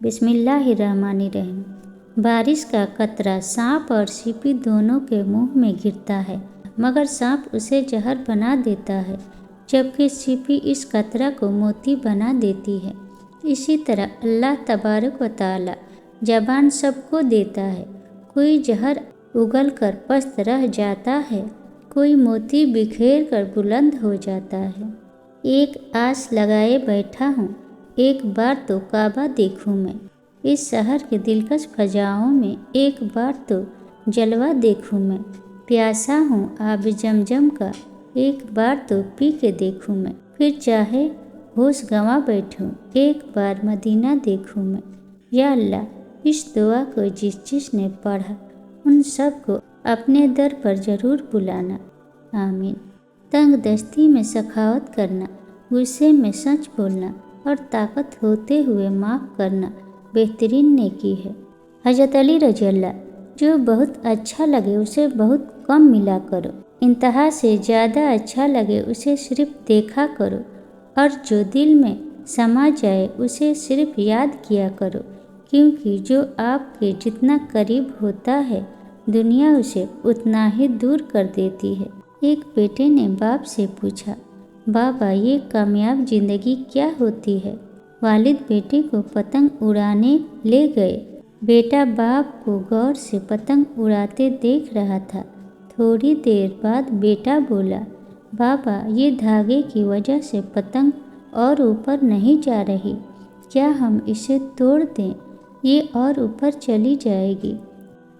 बिस्मिल्लाहिर्रहमानिर्रहीम। बारिश का कतरा सांप और सीपी दोनों के मुंह में गिरता है, मगर सांप उसे जहर बना देता है, जबकि सीपी इस कतरा को मोती बना देती है। इसी तरह अल्लाह तबारक व तआला ज़बान सबको देता है। कोई जहर उगल कर पस्त रह जाता है, कोई मोती बिखेर कर बुलंद हो जाता है। एक आस लगाए बैठा हूँ, एक बार तो काबा देखूँ मैं। इस शहर के दिलकश फजाओं में एक बार तो जलवा देखूँ मैं। प्यासा हूँ आब जमजम का, एक बार तो पी के देखूँ मैं। फिर चाहे होश गंवा बैठूँ, एक बार मदीना देखूँ मैं। या अल्लाह, इस दुआ को जिसने पढ़ा उन सब को अपने दर पर ज़रूर बुलाना, आमीन। तंग दस्ती में सखावत करना, गुस्से में सच बोलना और ताकत होते हुए माफ़ करना बेहतरीन नेकी है। हज़रत अली रज़ियल्लाह, जो बहुत अच्छा लगे उसे बहुत कम मिला करो, इंतहा से ज़्यादा अच्छा लगे उसे सिर्फ देखा करो, और जो दिल में समा जाए उसे सिर्फ याद किया करो, क्योंकि जो आपके जितना करीब होता है दुनिया उसे उतना ही दूर कर देती है। एक बेटे ने बाप से पूछा, बाबा ये कामयाब ज़िंदगी क्या होती है? वालिद बेटे को पतंग उड़ाने ले गए। बेटा बाप को गौर से पतंग उड़ाते देख रहा था। थोड़ी देर बाद बेटा बोला, बाबा ये धागे की वजह से पतंग और ऊपर नहीं जा रही, क्या हम इसे तोड़ दें? ये और ऊपर चली जाएगी।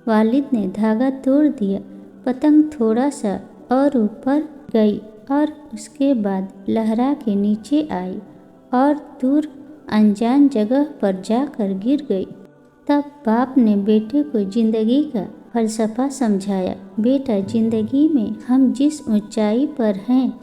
वालिद ने धागा तोड़ दिया। पतंग थोड़ा सा और ऊपर गई और उसके बाद लहरा के नीचे आई और दूर अनजान जगह पर जाकर गिर गई। तब बाप ने बेटे को ज़िंदगी का फलसफा समझाया। बेटा, ज़िंदगी में हम जिस ऊंचाई पर हैं,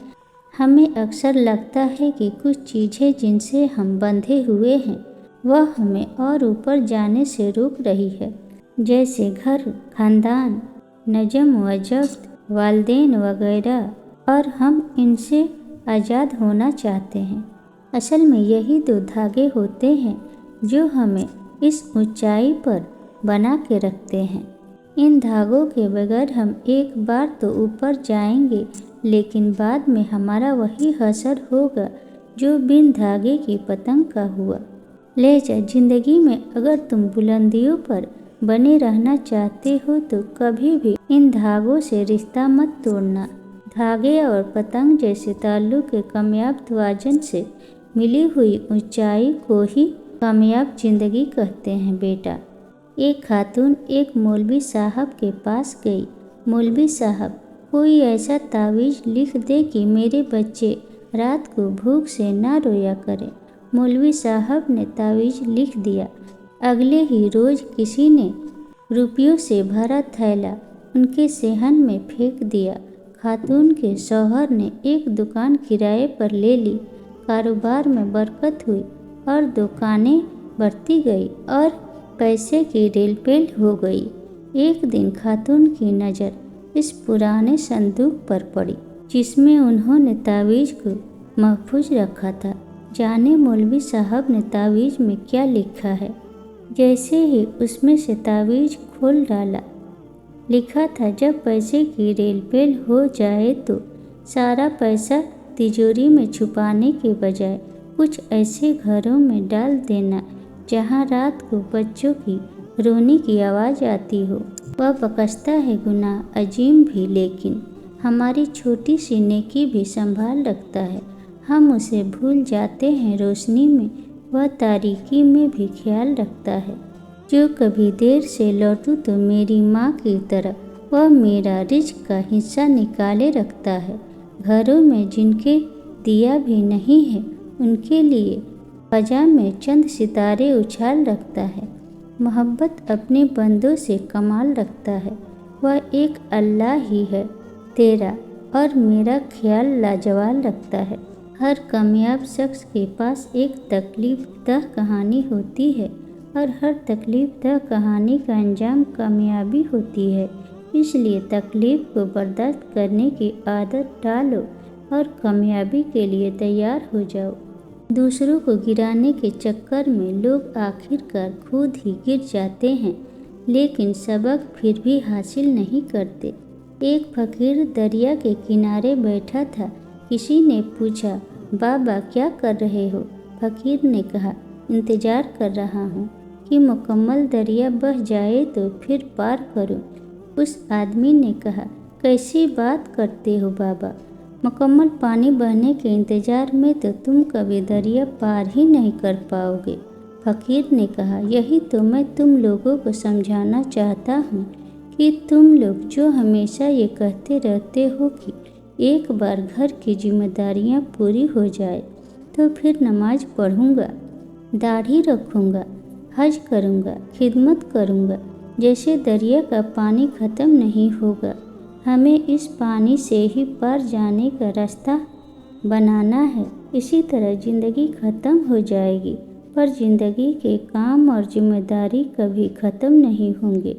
हमें अक्सर लगता है कि कुछ चीज़ें जिनसे हम बंधे हुए हैं वह हमें और ऊपर जाने से रोक रही है, जैसे घर, खानदान, नजम व जब्त, वालिदैन वगैरह, और हम इनसे आज़ाद होना चाहते हैं। असल में यही दो धागे होते हैं जो हमें इस ऊंचाई पर बना के रखते हैं। इन धागों के बगैर हम एक बार तो ऊपर जाएंगे, लेकिन बाद में हमारा वही हशर होगा जो बिन धागे की पतंग का हुआ। ले जा, जिंदगी में अगर तुम बुलंदियों पर बने रहना चाहते हो तो कभी भी इन धागों से रिश्ता मत तोड़ना। धागे और पतंग जैसे ताल्लुक़ के कामयाब तवाज़ुन से मिली हुई ऊंचाई को ही कामयाब ज़िंदगी कहते हैं। बेटा, एक खातून एक मौलवी साहब के पास गई। मौलवी साहब, कोई ऐसा तावीज़ लिख दे कि मेरे बच्चे रात को भूख से ना रोया करें। मौलवी साहब ने तावीज़ लिख दिया। अगले ही रोज़ किसी ने रुपयों से भरा थैला उनके सेहन में फेंक दिया। खातून के शौहर ने एक दुकान किराए पर ले ली। कारोबार में बरकत हुई और दुकानें बढ़ती गई और पैसे की रेलपेल हो गई। एक दिन खातून की नज़र इस पुराने संदूक पर पड़ी जिसमें उन्होंने तावीज़ को महफूज रखा था। जाने मौलवी साहब ने तावीज़ में क्या लिखा है। जैसे ही उसमें से तावीज़ खोल डाला, लिखा था, जब पैसे की रेलपेल हो जाए तो सारा पैसा तिजोरी में छुपाने के बजाय कुछ ऐसे घरों में डाल देना जहां रात को बच्चों की रोने की आवाज़ आती हो। वह बकसता है गुनाह अजीम भी, लेकिन हमारी छोटी सी नेकी भी संभाल रखता है। हम उसे भूल जाते हैं रोशनी में, वह तारीकी में भी ख्याल रखता है। जो कभी देर से लौटूं तो मेरी माँ की तरह वह मेरा रिज़्क का हिस्सा निकाले रखता है। घरों में जिनके दिया भी नहीं है उनके लिए फ़ज़ा में चंद सितारे उछाल रखता है। मोहब्बत अपने बंदों से कमाल रखता है। वह एक अल्लाह ही है, तेरा और मेरा ख्याल लाजवाल रखता है। हर कामयाब शख्स के पास एक तकलीफ दह कहानी होती है और हर तकलीफ दह कहानी का अंजाम कामयाबी होती है। इसलिए तकलीफ को बर्दाश्त करने की आदत डालो और कामयाबी के लिए तैयार हो जाओ। दूसरों को गिराने के चक्कर में लोग आखिरकार खुद ही गिर जाते हैं, लेकिन सबक फिर भी हासिल नहीं करते। एक फकीर दरिया के किनारे बैठा था। किसी ने पूछा, बाबा क्या कर रहे हो? फकीर ने कहा, इंतजार कर रहा हूँ कि मुकम्मल दरिया बह जाए तो फिर पार करूँ। उस आदमी ने कहा, कैसी बात करते हो बाबा? मुकम्मल पानी बहने के इंतजार में तो तुम कभी दरिया पार ही नहीं कर पाओगे। फकीर ने कहा, यही तो मैं तुम लोगों को समझाना चाहता हूँ कि तुम लोग जो हमेशा ये कहते रहते हो कि एक बार घर की जिम्मेदारियाँ पूरी हो जाए तो फिर नमाज पढ़ूँगा, दाढ़ी रखूँगा, हज करूँगा, खिदमत करूँगा, जैसे दरिया का पानी ख़त्म नहीं होगा। हमें इस पानी से ही पार जाने का रास्ता बनाना है। इसी तरह ज़िंदगी ख़त्म हो जाएगी, पर ज़िंदगी के काम और जिम्मेदारी कभी ख़त्म नहीं होंगे।